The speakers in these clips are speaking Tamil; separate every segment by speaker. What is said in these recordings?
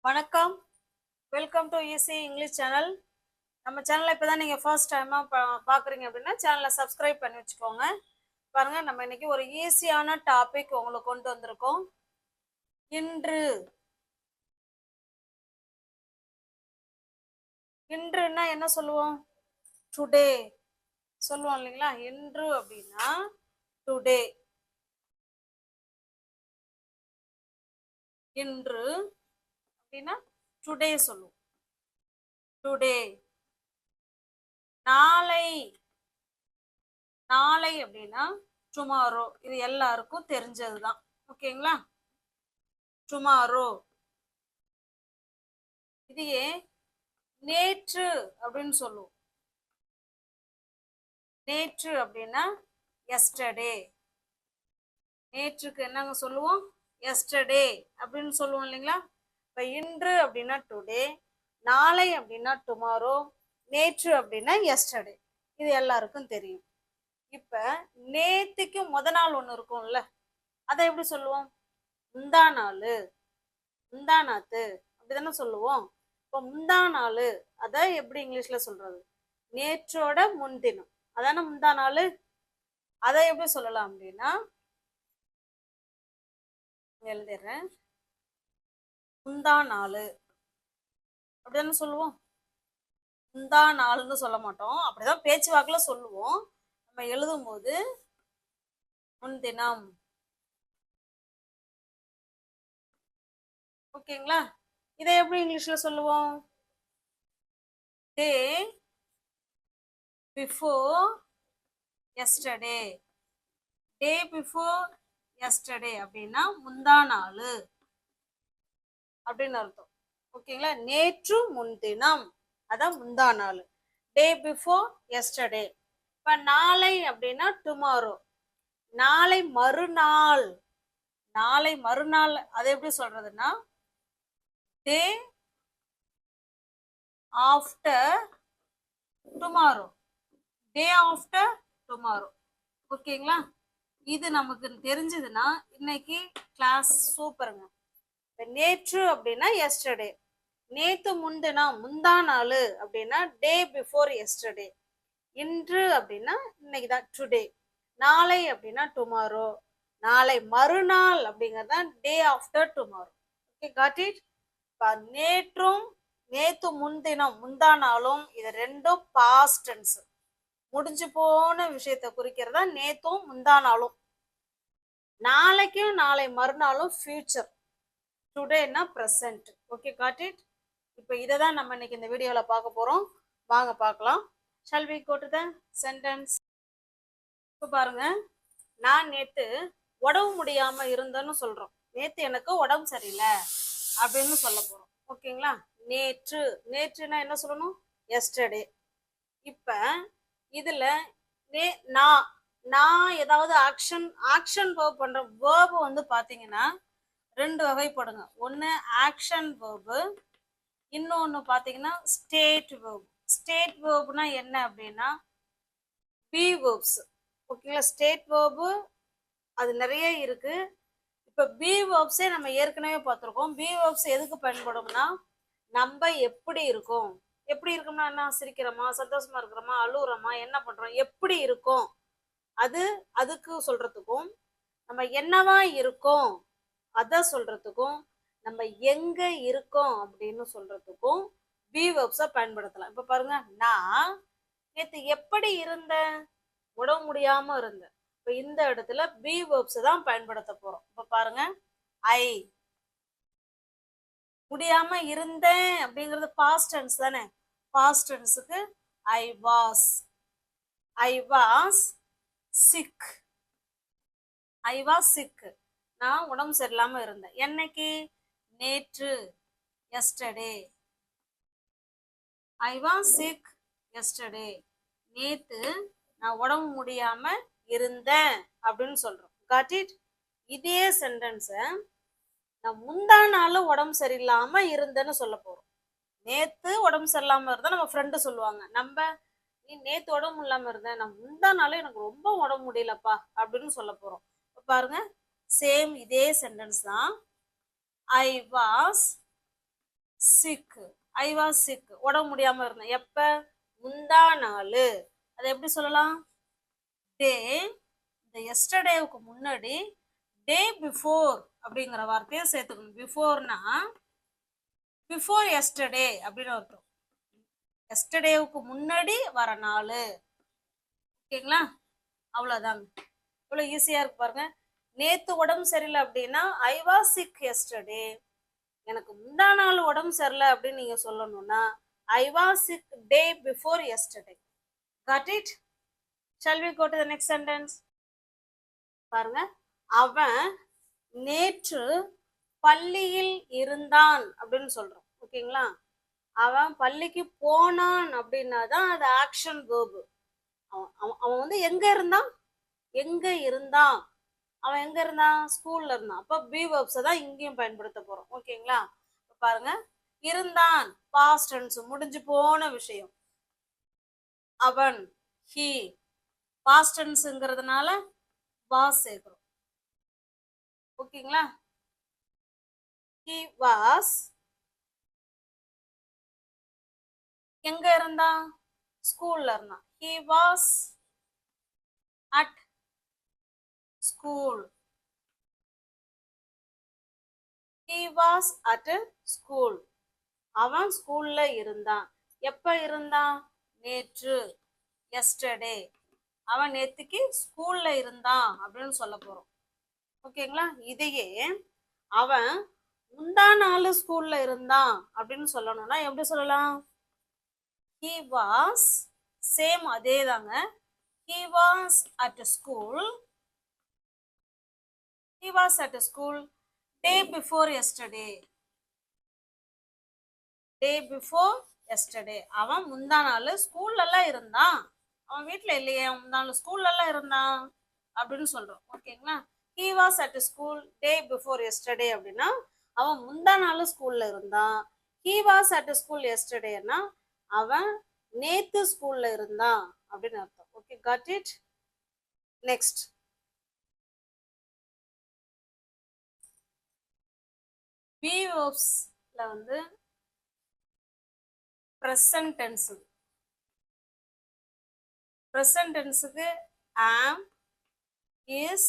Speaker 1: வணக்கம். Welcome to easy English channel. நம்ம சேனலை இப்போ தான் நீங்கள் ஃபர்ஸ்ட் டைமாக பார்க்குறீங்க அப்படின்னா சேனலை சப்ஸ்கிரைப் பண்ணி வச்சுக்கோங்க. பாருங்கள், நம்ம இன்னைக்கு ஒரு ஈஸியான டாபிக் உங்களுக்கு கொண்டு வந்திருக்கோம். இன்று. இன்றுன்னா என்ன சொல்லுவோம்? டுடே சொல்லுவோம் இல்லைங்களா? இன்று அப்படின்னா டுடே. இன்று அப்படின்னா டுடே சொல்லுவோம். டுடே. நாளை. நாளை அப்படின்னா டுமாரோ. இது எல்லாருக்கும் தெரிஞ்சதுதான். ஓகேங்களா? டுமாரோ. இதையே நேற்று அப்படின்னு சொல்லுவோம். நேற்று அப்படின்னா எஸ்டர்டே. நேற்றுக்கு என்னங்க சொல்லுவோம்? எஸ்டர்டே அப்படின்னு சொல்லுவோம் இல்லைங்களா? இப்போ இன்று அப்படின்னா டுடே, நாளை அப்படின்னா டுமாரோ, நேற்று அப்படின்னா எஸ்டர்டே. இது எல்லாருக்கும் தெரியும். இப்ப நேத்துக்கு நாள் ஒண்ணு இருக்கும்ல, அதை எப்படி சொல்லுவோம்? முந்தா நாள், முந்தா நாத்து அப்படிதானே சொல்லுவோம். இப்போ முந்தா நாள் அதை எப்படி இங்கிலீஷ்ல சொல்றது? நேற்றோட முன்தினம், அதான முந்தா நாள். அதை எப்படி சொல்லலாம் அப்படின்னா எழுதிடுறேன். முந்தா நாள் அப்படிதானே சொல்லுவோம். முந்தா நாள்னு சொல்ல மாட்டோம், அப்படிதான் பேச்சு வாக்குல சொல்லுவோம். நம்ம எழுதும் போது முன்தினம். ஓகேங்களா? இதை எப்படி இங்கிலீஷ்ல சொல்லுவோம்? டே before yesterday. Day before yesterday அப்படின்னா முந்தா நாள் அப்படின்னு அர்த்தம். ஓகேங்களா? நேற்று முன்தினம், அதான் முந்தா நாள். டே பிஃபோர் எஸ்டர்டே. இப்ப நாளை அப்படின்னா டுமாரோ. நாளை மறுநாள். நாளை மறுநாள் அதை எப்படி சொல்றதுன்னா டே ஆஃப்டர் டுமாரோ. டே ஆஃப்டர் டுமாரோ. ஓகேங்களா? இது நமக்கு தெரிஞ்சதுன்னா இன்னைக்கு கிளாஸ் சூப்பருங்க. நேற்று அப்படின்னா எஸ்டர்டே. நேத்து முன்தினம், முந்தா நாள் அப்படின்னா டே பிஃபோர் எஸ்டர்டே. இன்று அப்படின்னா இன்னைக்கு தான் டுடே. நாளை அப்படின்னா டுமாரோ. நாளை மறுநாள் அப்படிங்கிறது தான் டே after tomorrow. Okay, got it? நேற்றும் நேத்து முன்தினம் முந்தா நாளும் இது ரெண்டும் பாஸ்ட் டென்ஸ், முடிஞ்சு போன விஷயத்தை குறிக்கிறதா நேத்தும் முந்தா நாளும். நாளைக்கும் நாளை மறுநாளும் ஃபியூச்சர். டுடேனா ப்ரெசன்ட். Okay, got it? இப்போ இதை தான் நம்ம இன்னைக்கு இந்த வீடியோவில் பார்க்க போகிறோம். வாங்க பார்க்கலாம். Shall we go to the sentence? இப்போ பாருங்க, நான் நேற்று உடம்பு முடியாமல் இருந்தேன்னு சொல்கிறோம். நேற்று எனக்கு உடம்பு சரியில்லை அப்படின்னு சொல்ல போகிறோம். ஓகேங்களா? நேற்று. நேற்றுனா என்ன சொல்லணும்? எஸ்டர்டே. இப்போ இதில் நான் நான் ஏதாவது ஆக்ஷன் வேர்ப் பண்ணுற வேர்பு வந்து பார்த்தீங்கன்னா ரெண்டு வகைப்படுங்க. ஒன்று ஆக்ஷன் வேர்பு, இன்னொன்று பார்த்தீங்கன்னா ஸ்டேட் வேர்ப். ஸ்டேட் வேர்ப்னா என்ன அப்படின்னா பி வேர்ப்ஸ். ஓகேங்களா? ஸ்டேட் வேர்பு அது நிறைய இருக்கு. இப்போ பி வேர்ப்ஸே நம்ம ஏற்கனவே பார்த்துருக்கோம். பி வேர்ப்ஸ் எதுக்கு பயன்படும்னா நம்ம எப்படி இருக்கோம், எப்படி இருக்கோம்னா என்ன, சிரிக்கிறோமா, சந்தோஷமா இருக்கிறோமா, அழுகுறோமா, என்ன பண்றோம், எப்படி இருக்கோம் அதுக்கு சொல்றதுக்கும், நம்ம என்னவா இருக்கோம் அதை சொல்றதுக்கும், நம்ம எங்க இருக்கோம் அப்படின்னு சொல்றதுக்கும் பி வேர்ப்ஸை பயன்படுத்தலாம். இப்போ பாருங்க, நான் நேற்று எப்படி இருந்தேன்? உடம்பு முடியாம இருந்தேன். இப்போ இந்த இடத்துல பி வேர்ப்ஸ் தான் பயன்படுத்த போறோம். இப்போ பாருங்க, ஐ முடியாம இருந்தேன் அப்படிங்கிறது பாஸ்ட் டென்ஸ் தானே. பாஸ்ட் டென்ஸுக்கு I was. I was sick. I was sick. நான் உடம்பு சரியில்லாம இருந்தேன். என்னைக்கு? நேற்று, yesterday. I was sick yesterday. நேத்து நான் உடம்பு முடியாம இருந்தேன் அப்படின்னு சொல்றோம். Got it? இதே சென்டென்ஸை நான் முந்தா நாள் உடம்பு சரியில்லாம இருந்தேன்னு சொல்ல போறோம். நேத்து உடம்பு சரியில்லாம இருந்தா நம்ம ஃப்ரெண்டு சொல்லுவாங்க, நம்ம நீ நேத்து உடம்பு இல்லாம இருந்தேன், நான் முந்தா நாள் எனக்கு ரொம்ப உடம்பு முடியலப்பா அப்படின்னு சொல்ல போறோம். பாருங்க, சேம் இதே சென்டென்ஸ் தான். I was sick. I was sick. உடம்பு முடியாம இருந்தேன். எப்ப? முந்தா நாள். அதை எப்படி சொல்லலாம்? டே, இந்த எஸ்டர்டேவுக்கு முன்னாடி டே பிஃபோர் அப்படிங்கிற வார்த்தையை சேர்த்துக்கணும். பிஃபோர்னா பிஃபோர் எஸ்டர்டே அப்படின்னு அர்த்தம். எஸ்டர்டேவுக்கு முன்னாடி வர நாள். ஓகேங்களா? அவ்வளோதாங்க. இவ்வளோ ஈஸியாக இருக்கு பாருங்க. நேற்று உடம்பு சரியில்லை அப்படின்னா ஐ வாஸ் சிக் எஸ்டர்டே. எனக்கு முந்தா நாள் உடம்பு சரியில்லை அப்படின்னு நீங்க சொல்லணும்னா I was sick day before yesterday. Got it? Shall we go to the next sentence? பாருங்க, அவன் நேற்று பள்ளியில் இருந்தான் அப்படின்னு சொல்றோம். ஓகேங்களா? அவன் பள்ளிக்கு போனான் அப்படின்னா தான் அது ஆக்ஷன் வேர்பு. அவன் வந்து எங்க இருந்தான்? எங்க இருந்தான்? அவன் எங்க இருந்தான்? ஸ்கூல்ல இருந்தான். அப்ப பி வெர்ப்ஸை தான் இங்கேயும் பயன்படுத்த போறோம். ஓகேங்களா? பாருங்க, இருந்தான் பாஸ்ட் டென்ஸ், முடிஞ்சு போன விஷயம். அவன், ஹி, பாஸ்ட் டென்ஸ்ங்கிறதுனால வாஸ் சேர்க்கிறோம். ஓகேங்களா? ஹி வாஸ் எங்க இருந்தான்? ஸ்கூல்ல இருந்தான். He was at school. He was at school. அவன் ஸ்கூல்ல இருந்தான். எப்ப இருந்தான்? நேற்று, எஸ்டர்டே. அவன் நேத்துக்கு ஸ்கூல்ல இருந்தான் அப்படின்னு சொல்ல போறோம். ஓகேங்களா? இதையே அவன் முந்தா நாள் ஸ்கூல்ல இருந்தான் அப்படின்னு சொல்லணும்னா எப்படி சொல்லலாம்? He was, சேம் அதே தாங்க. He was at school. He was at school day before yesterday. Day before yesterday. அவன் முந்தா நாள் ஸ்கூல்ல எல்லாம் இருந்தான். அவன் வீட்டுல இல்லையே, முந்தா நாள் ஸ்கூல்ல எல்லாம் இருந்தான் அப்படின்னு சொல்றோம். ஓகேங்களா? he was at school day before yesterday அப்படின்னா அவன் முந்தா நாள் ஸ்கூல்ல இருந்தான். he was at school yesterdayனா அவன் நேத்து ஸ்கூல்ல இருந்தான் அப்படின்னு அர்த்தம். Okay, got it? Next, be வெர்ப்ஸ்ல வந்து present tense. present tenseக்கு am, is,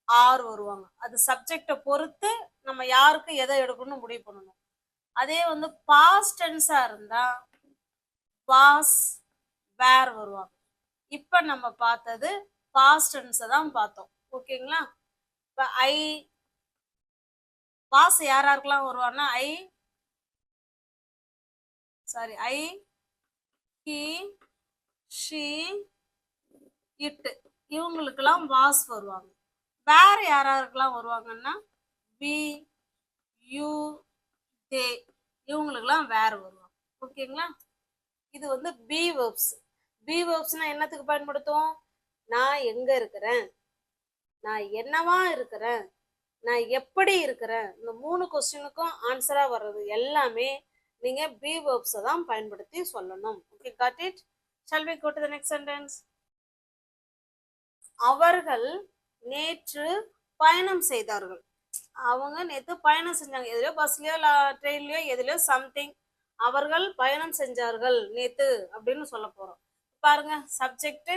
Speaker 1: are வருவாங்க. அது சப்ஜெக்டை பொறுத்து நம்ம யாருக்கு எதை எடுக்கணும்னு முடிவு பண்ணணும். அதே வந்து பாஸ்ட் டென்ஸா இருந்தா was, were வருவாங்க. இப்ப நம்ம பார்த்தது பாஸ்ட் டென்ஸை தான் பார்த்தோம். ஓகேங்களா? இப்ப ஐ வாஸ் யாராருக்கெல்லாம் வருவாங்கன்னா ஐ ஹி, ஷி, இட் இவங்களுக்கெல்லாம் வாஸ் வருவாங்க. வேற யாராருக்கெல்லாம் வருவாங்கன்னா வி, யூ, தே இவங்களுக்கெல்லாம் வேற வருவாங்க. ஓகேங்களா? இது வந்து பி வெர்ப்ஸ். பி வெர்ப்ஸ்னா என்னத்துக்கு பயன்படுத்துவோம்? நான் எங்க இருக்கிறேன், நான் என்னவா இருக்கிறேன், நான் எப்படி இருக்கிறேன், இந்த 3 கொஸ்டினுக்கும் ஆன்சரா வர்றது எல்லாமே நீங்க பி வெர்ப்ஸை தான் பயன்படுத்தி சொல்லணும். Okay, got it? Shall we go to the next sentence? அவர்கள் நேற்று பயணம் செய்தார்கள். அவங்க நேற்று பயணம் செஞ்சாங்க. எதுலையோ பஸ்லயோ ட்ரெயின்லயோ எதுலையோ சம்திங். அவர்கள் பயணம் செஞ்சார்கள் நேத்து அப்படின்னு சொல்ல போறோம். பாருங்க, சப்ஜெக்ட்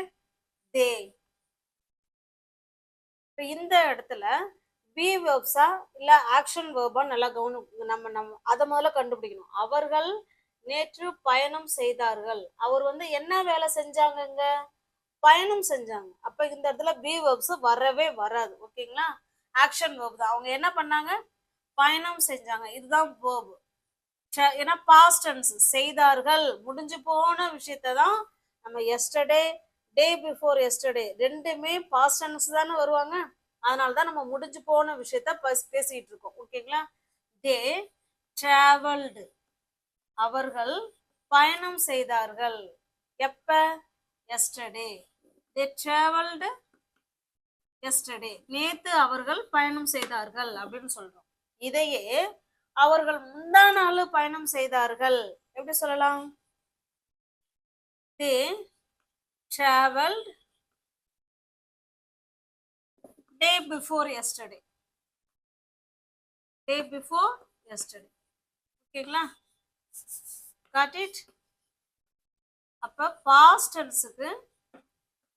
Speaker 1: தே. இந்த இடத்துல பி வெர்ப்ஸா இல்ல ஆக்ஷன் வெர்பா நல்லா நம்ம அதை முதல்ல கண்டுபிடிக்கணும். அவர்கள் நேற்று பயணம் செய்தார்கள். அவர் வந்து என்ன வேலை செஞ்சாங்கங்க? பயணம் செஞ்சாங்க. அப்ப இந்த இடத்துல பி வெர்ப்ஸ் வரவே வராது. ஓகேங்களா? ஆக்ஷன் வெர்ப் தான். அவங்க என்ன பண்ணாங்க? பயணம் செஞ்சாங்க. இதுதான் வெர்ப். ஏன்னா பாஸ்ட் டென்ஸ், செய்தார்கள், முடிஞ்சு போன விஷயத்தை தான் நம்ம எஸ்டர்டே, டே பிஃபோர் எஸ்டர்டே ரெண்டுமே பாஸ்ட் டென்ஸ் தானே வருவாங்க. அதனாலதான் நம்ம முடிஞ்சு போன விஷயத்த பேசிட்டு இருக்கோம். ஓகேங்களா? தே டிராவல்டு. அவர்கள் பயணம் செய்தார்கள். எப்ப? எஸ்டர்டே. தே டிராவல்டு எஸ்டர்டே. நேத்து அவர்கள் பயணம் செய்தார்கள் அப்படின்னு சொல்றோம். இதையே அவர்கள் முந்தா நாள் பயணம் செய்தார்கள் எப்படி சொல்லலாம்? They travelled day before yesterday. Day before yesterday. ஓகேங்களா? Got it. அப்ப பாஸ்ட் டென்ஸுக்கு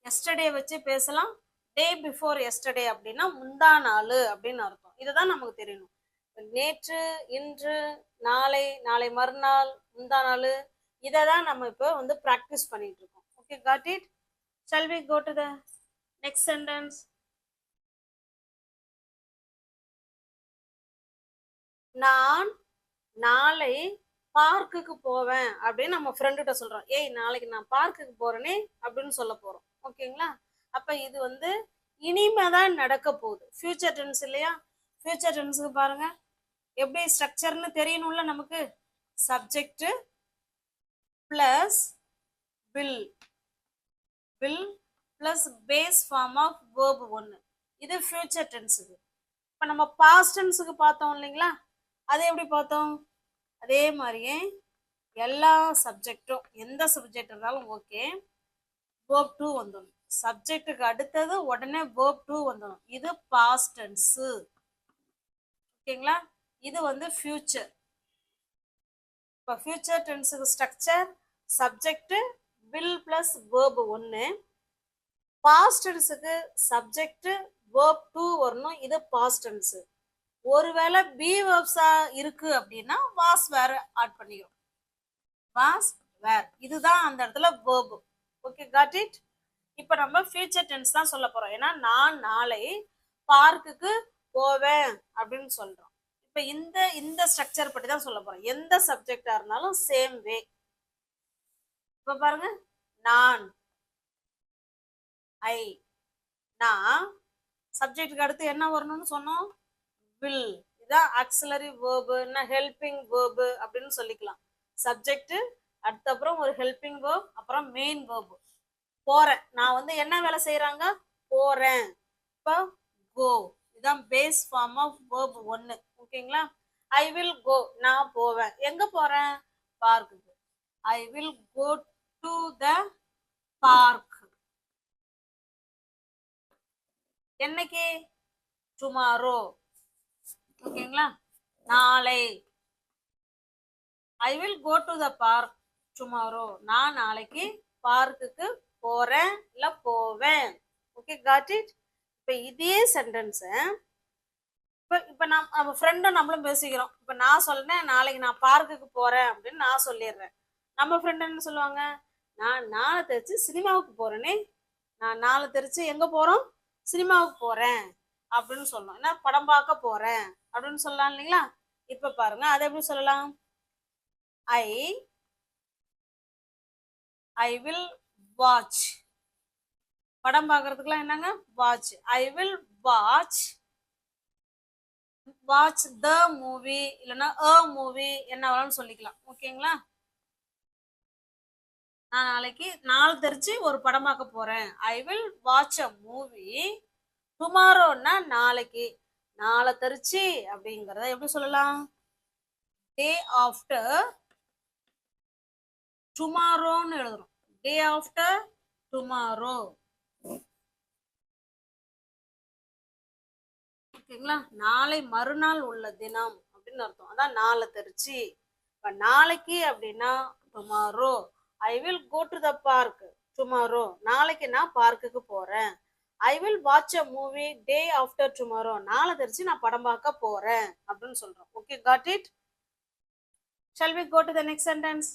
Speaker 1: எஸ்டர்டே வச்சு பேசலாம். டே பிஃபோர் எஸ்டர்டே அப்படின்னா முந்தா நாள் அப்படின்னு அர்த்தம். இதுதான் நமக்கு தெரியணும். நேற்று, இன்று, நாளை, நாளை மறுநாள், முந்தா நாள், இதை தான் நம்ம இப்போ வந்து ப்ராக்டிஸ் பண்ணிட்டு இருக்கோம். Okay, got it. Shall we go to the next sentence? நான் நாளை பார்க்குக்கு போவேன் அப்படின்னு நம்ம ஃப்ரெண்டுகிட்ட சொல்றோம். ஏய், நாளைக்கு நான் பார்க்குக்கு போறேனே அப்படின்னு சொல்ல போறோம். ஓகேங்களா? அப்ப இது வந்து இனிமேதான் நடக்க போகுது. ஃபியூச்சர் டென்ஸ் இல்லையா? ஃபியூச்சர் டென்ஸுக்கு பாருங்க எப்படி ஸ்ட்ரக்சர்னு தெரியணும்ல நமக்கு. Subject plus will, will plus base form of verb ஒன்று. இது ஃபியூச்சர் டென்ஸுக்கு. இப்போ நம்ம பாஸ்ட் டென்ஸுக்கு பார்த்தோம் இல்லைங்களா? அது எப்படி பார்த்தோம்? அதே மாதிரியே எல்லா சப்ஜெக்டும், எந்த சப்ஜெக்ட் இருந்தாலும் ஓகே, வேர்ப் டூ வந்துடும். சப்ஜெக்டுக்கு அடுத்தது உடனே வேர்ப் டூ வந்துடும். இது பாஸ்ட் டென்ஸு. ஓகேங்களா? இது வந்து ஃபியூச்சர். இப்போ ஃபியூச்சர் டென்ஸுக்கு structure subject will plus verb ஒன்று. பாஸ்ட் டென்ஸுக்கு சப்ஜெக்ட் வேர்ப் டூ வரணும். இது பாஸ்ட் டென்ஸு. ஒருவேளை பி வேர்ப்ஸா இருக்கு அப்படின்னா வாஸ் வேர் ஆட் பண்ணிக்கிறோம். வாஸ் வேர், இதுதான் அந்த இடத்துல வேர்ப். Okay, got it. இப்போ நம்ம ஃபியூச்சர் டென்ஸ் தான் சொல்ல போறோம். ஏன்னா நான் நாளை பார்க்குக்கு போவேன் அப்படின்னு சொல்றோம். இப்போ இந்த ஸ்ட்ரக்சர் பற்றி தான் சொல்ல போறோம். எந்த சப்ஜெக்டா இருந்தாலும் சேம் வே. இப்போ பாருங்க, நான், ஐ, நான் சப்ஜெக்டுக்கு அடுத்து என்ன வரணும்னு சொன்னோம்? வில். இதான் ஆக்சிலரி வேர்பு, ஹெல்பிங் வேர்பு அப்படின்னு சொல்லிக்கலாம். சப்ஜெக்ட் அடுத்த அப்புறம் ஒரு ஹெல்பிங் வேர்ப், அப்புறம் மெயின் வேர்பு. போறேன், நான் வந்து என்ன வேலை செய்யறாங்க? போறேன். இப்போ கோ, இதான் பேஸ் ஃபார்ம் ஆஃப் வேர்ப் ஒன்று. ஓகேங்களா? ஐ வில் கோ, நான் போவேன். எங்க போறேன்? பார்க்குக்கு. I will go to the park. என்னைக்கு? டுமாரோ. ஓகேங்களா? நாளை. I will go to the park tomorrow. நான் நாளைக்கு பார்க்குக்கு போறேன் இல்ல போவேன். Okay, got it. இப்போ இதே சென்டென்ஸ் இப்போ நம்ம ஃப்ரெண்டும் நம்மளும் பேசிக்கிறோம். இப்போ நான் சொல்றேன் நாளைக்கு நான் பார்க்குக்கு போறேன் அப்படின்னு நான் சொல்லிடுறேன். நம்ம ஃப்ரெண்ட் என்ன சொல்லுவாங்க? நான் நாளை தெரிச்சு சினிமாவுக்கு போறேனே. நான் நாளை தெரிச்சு எங்க போறோம்? சினிமாவுக்கு போறேன் அப்படின்னு சொல்லணும். என்ன, படம் பார்க்க போறேன் அப்படின்னு சொல்லலாம் இல்லைங்களா? இப்ப பாருங்க, அதை எப்படி சொல்லலாம்? ஐ வில் வாட்ச். படம் பார்க்கறதுக்குலாம் என்னங்க? Watch. I will watch the movie, இல்லைன்னா அ மூவி, என்ன வேணும்னு சொல்லிக்கலாம். ஓகேங்களா? நான் நாளைக்கு நாள் தெரிச்சு ஒரு படம் பார்க்க போறேன். I will watch a movie டுமாரோன்னா நாளைக்கு. நாளை தெரிச்சு அப்படிங்கிறத எப்படி சொல்லலாம்? டே ஆஃப்டர் டுமாரோன்னு எழுதுறோம். டே ஆஃப்டர் டுமாரோ. ஓகேங்களா? நாளை மறுநாள் உள்ள தினம் அப்படின்னு அர்த்தம். அதான் நாளை தெரிச்சு. இப்ப நாளைக்கு அப்படின்னா tomorrow. I will go to the park tomorrow. நாளைக்கு நான் பார்க்குக்கு போறேன். I will watch a movie day after tomorrow. நாளை தெரிச்சு நான் படம் பார்க்க போறேன் அப்படின்னு சொல்றோம். Okay, got it. Shall we go to the next sentence?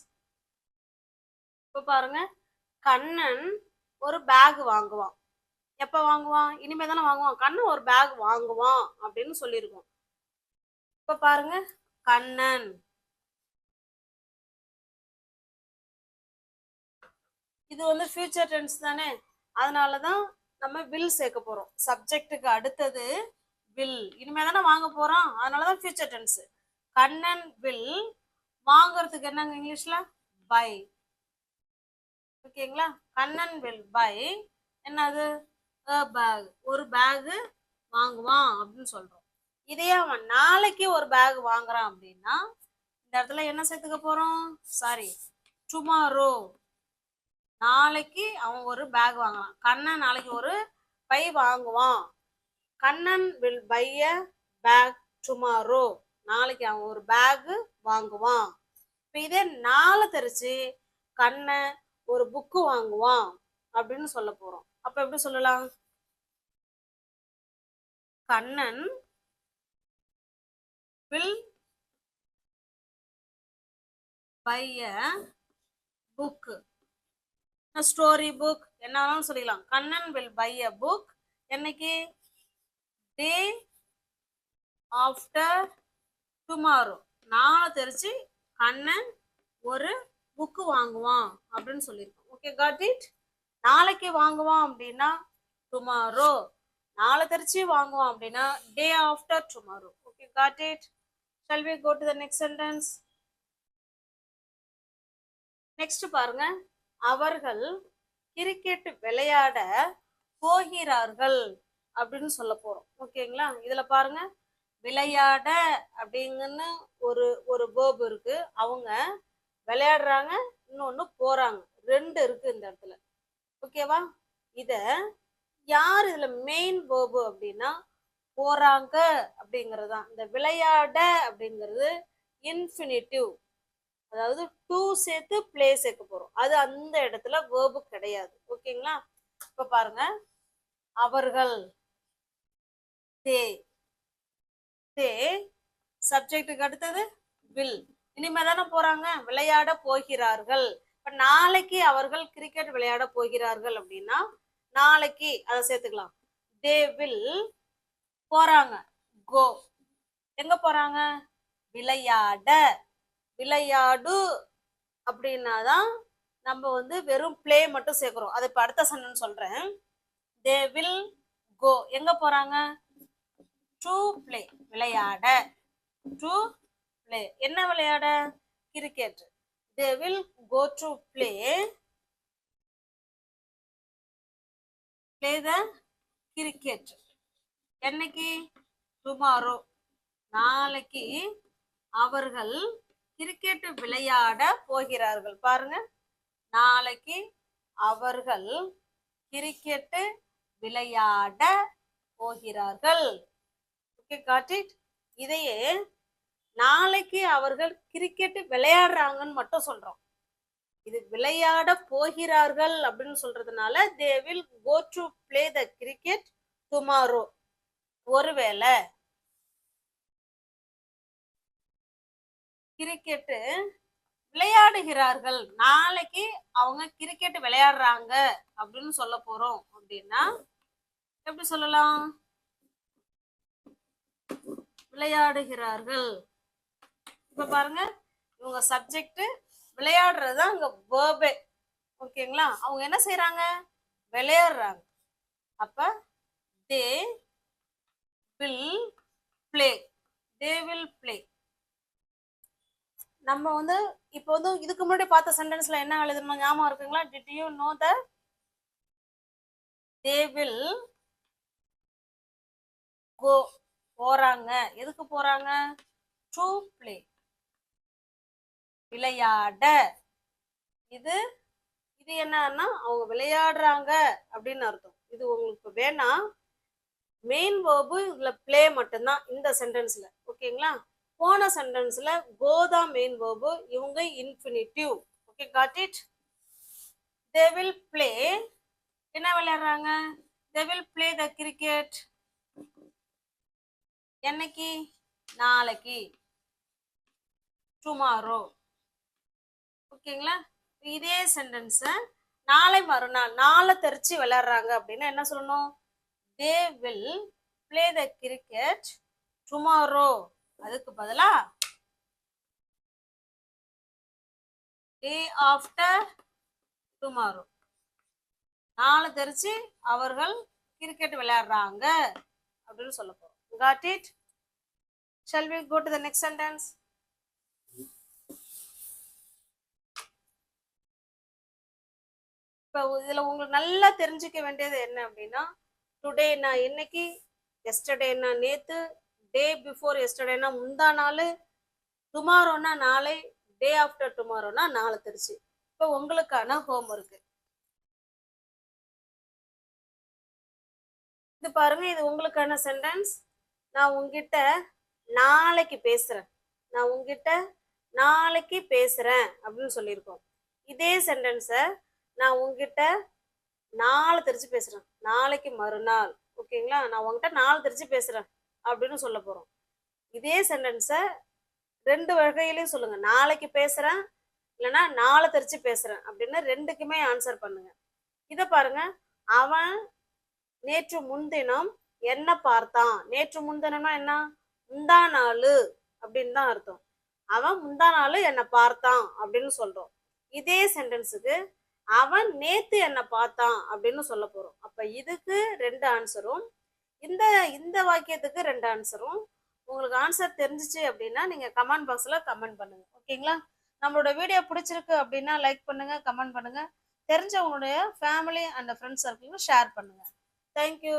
Speaker 1: இப்போ பாருங்க, கண்ணன் ஒரு பேக் வாங்குவான். எப்ப வாங்குவான்? இனிமே தானே வாங்குவான். கண்ணன் ஒரு பேக் வாங்குவான் அப்படின்னு சொல்லியிருக்கோம். இப்ப பாருங்க, கண்ணன். இது வந்து ஃபியூச்சர் டென்ஸ் தானே, அதனாலதான் நம்ம வில் சேர்க்க போறோம். சப்ஜெக்டுக்கு அடுத்தது வில். இனிமே தானே வாங்க போறோம், அதனாலதான் ஃபியூச்சர் டென்ஸ். கண்ணன் வில் வாங்குறதுக்கு என்னங்க இங்கிலீஷ்ல? பை. ஓகேங்களா? கண்ணன் வில் பை என்னது? பேக். ஒரு பேக் வாங்குவான் அப்படின்னு சொல்றோம். இதே அவன் நாளைக்கு ஒரு பேக் வாங்குறான் அப்படின்னா இந்த இடத்துல என்ன சேர்த்துக்க போறோம்? Sorry, tomorrow. நாளைக்கு அவன் ஒரு பேக் வாங்குறான். கண்ணன் நாளைக்கு ஒரு பை வாங்குவான். Kannan will buy a bag tomorrow. நாளைக்கு அவன் ஒரு பேகு வாங்குவான். இப்போ இதே நாளை தெரிச்சு கண்ணன் ஒரு புக்கு வாங்குவான் அப்படின்னு சொல்ல போறோம். அப்ப எப்படி சொல்லலாம்? Kannan will buy a book. Story book என்னாலும் சொல்லிக்கலாம். Kannan will buy a book. என்னைக்கு? Day after tomorrow. நாளை தெரிச்சு கண்ணன் ஒரு புக்கு வாங்குவான் அப்படின்னு சொல்லியிருக்கோம். Okay, got it? நாளைக்கு வாங்குவான் அப்படின்னா டுமாரோ. நாளை தெரிச்சு வாங்குவான் அப்படின்னா day after tomorrow. Okay, got it? Shall we go to the next sentence? Next பாருங்க. அவர்கள் கிரிக்கெட் விளையாட போகிறார்கள் அப்படின்னு சொல்ல போறோம். ஓகேங்களா? இதுல பாருங்க, விளையாட அப்படிங்கன்னு ஒரு ஒரு வேர்ப் இருக்கு. அவங்க விளையாடுறாங்க, இன்னொன்னு போறாங்க, ரெண்டு இருக்கு இந்த இடத்துல. ஓகேவா? இத யார் இதுல மெயின் வேர்பு அப்படின்னா போறாங்க அப்படிங்கிறது தான். இந்த விளையாட அப்படிங்கிறது இன்ஃபினிட்டிவ், அதாவது டூ சேர்த்து பிளே சேர்க்க போறோம். அது அந்த இடத்துல வேர்பு கிடையாது. ஓகேங்களா? இப்ப பாருங்க, அவர்கள் தே சப்ஜெக்டுக்கு அடுத்தது வில். இனிமே தானே போறாங்க, விளையாட போகிறார்கள். இப்ப நாளைக்கு அவர்கள் கிரிக்கெட் விளையாட போகிறார்கள் அப்படின்னா நாளைக்கு அதை சேர்த்துக்கலாம். தே வில் போறாங்க, கோ. எங்க போறாங்க? விளையாட. விளையாடு அப்படின்னாதான் நம்ம வந்து வெறும் பிளே மட்டும் சேர்க்கிறோம். அது இப்ப அடுத்த சென்டென்ஸ் சொல்றேன். They will go. எங்க போறாங்க? To play. விளையாட. To play. என்ன விளையாட? Cricket. They will go to play the cricket. என்னைக்கு? டுமாரோ. நாளைக்கு அவர்கள் கிரிக்கெட் விளையாட போகிறார்கள். பாருங்க, நாளைக்கு அவர்கள் கிரிக்கெட் விளையாட போகிறார்கள். Okay, got it? இதையே நாளைக்கு அவர்கள் கிரிக்கெட் விளையாடுறாங்கன்னு மட்டும் சொல்றோம். இது விளையாட போகிறார்கள் அப்படின்னு சொல்றதுனால they will go to play the cricket tomorrow. ஒருவேளை கிரிக்கெட் விளையாடுகிறார்கள், நாளைக்கு அவங்க கிரிக்கெட் விளையாடுறாங்க அப்படின்னு சொல்ல போறோம் அப்படின்னா எப்படி சொல்லலாம்? விளையாடுகிறார்கள். இப்ப பாருங்க, இவங்க சப்ஜெக்ட், விளையாடுறது தான் இங்க வேர்பே. ஓகேங்களா? அவங்க என்ன செய்யறாங்க? விளையாடுறாங்க. அப்ப they will play. They will play. நம்ம வந்து இப்போ வந்து இதுக்கு முன்னாடி பார்த்த சென்டென்ஸ்ல என்ன எழுதணும் ஞாபகம் இருக்குங்களா? Did you know the they will go. போறாங்க. எதுக்கு போறாங்க? To play. விளையாட. இது இது என்னன்னா அவங்க விளையாடுறாங்க அப்படின்னு அர்த்தம். இது உங்களுக்கு வேணா மெயின் வேர்பு இதுல பிளே மட்டும்தான் இந்த சென்டென்ஸ்ல. ஓகேங்களா? போன சென்டென்ஸ்ல கோதா மெயின் வேர்பு, இவங்க infinitive. Okay, got it? They will play. என்ன விளையாடுறாங்க? They will play the cricket. என்னைக்கு? நாளைக்கு. டுமாரோ. ஓகேங்களா? இதே சென்டென்ஸ் நாளை மறுநாள், நாளை தெரிச்சு விளையாடுறாங்க அப்படின்னா என்ன சொல்லணும்? They will play the cricket tomorrow. அதுக்கு பதிலா டே ஆஃப்டர் டுமாரோ. நாளை தெரிச்சு அவர்கள் கிரிக்கெட் விளையாடுறாங்க அப்படின்னு சொல்ல போறோம். Got it? Shall we go to the next sentence? இப்போ இதுல உங்களுக்கு நல்லா தெரிஞ்சுக்க வேண்டியது என்ன அப்படின்னா, டுடே நான் இன்னைக்கு, எஸ்டர்டேனா நேத்து, டே பிஃபோர் எஸ்டர்டேனா முந்தா நாள், டுமாரோனா நாளை, டே ஆஃப்டர் டுமாரோனா நாளை தெரிச்சு. இப்போ உங்களுக்கான ஹோம்ஒர்க் இது பாருங்க. இது உங்களுக்கான சென்டென்ஸ். நான் உங்ககிட்ட நாளைக்கு பேசுறேன், நான் உங்ககிட்ட நாளைக்கு பேசுறேன் அப்படின்னு சொல்லியிருக்கோம். இதே சென்டென்ஸை நான் உங்ககிட்ட நாளை தெரிச்சு பேசுறேன், நாளைக்கு மறுநாள். ஓகேங்களா, நான் உங்ககிட்ட நாளை தெரிச்சு பேசுறேன் அப்படின்னு சொல்ல போறோம். இதே சென்டென்ஸை ரெண்டு வகையிலையும் சொல்லுங்க, நாளைக்கு பேசுறேன் இல்லைன்னா நாளை தெரிச்சு பேசுறேன் அப்படின்னு ரெண்டுக்குமே ஆன்சர் பண்ணுங்க. இதை பாருங்க, அவன் நேற்று முன்தினம் என்ன பார்த்தான். நேற்று முன்தினம்னா என்ன, முந்தா நாள் அப்படின்னு தான் அர்த்தம். அவன் முந்தா நாள் என்ன பார்த்தான் அப்படின்னு சொல்றோம். இதே சென்டென்ஸுக்கு அவன் நேத்து என்ன பார்த்தான் அப்படின்னு சொல்ல போறோம். அப்ப இதுக்கு ரெண்டு ஆன்சரும், இந்த இந்த வாக்கியத்துக்கு ரெண்டு ஆன்சரும். உங்களுக்கு ஆன்சர் தெரிஞ்சிச்சு அப்படின்னா நீங்க கமெண்ட் பாக்ஸ்ல கமெண்ட் பண்ணுங்க. ஓகேங்களா, நம்மளோட வீடியோ பிடிச்சிருக்கு அப்படின்னா லைக் பண்ணுங்க, கமெண்ட் பண்ணுங்க, தெரிஞ்சவங்களுடைய ஃபேமிலி அண்ட் ஃப்ரெண்ட்ஸ் சர்க்கிளுக்கு ஷேர் பண்ணுங்க. தேங்க்யூ.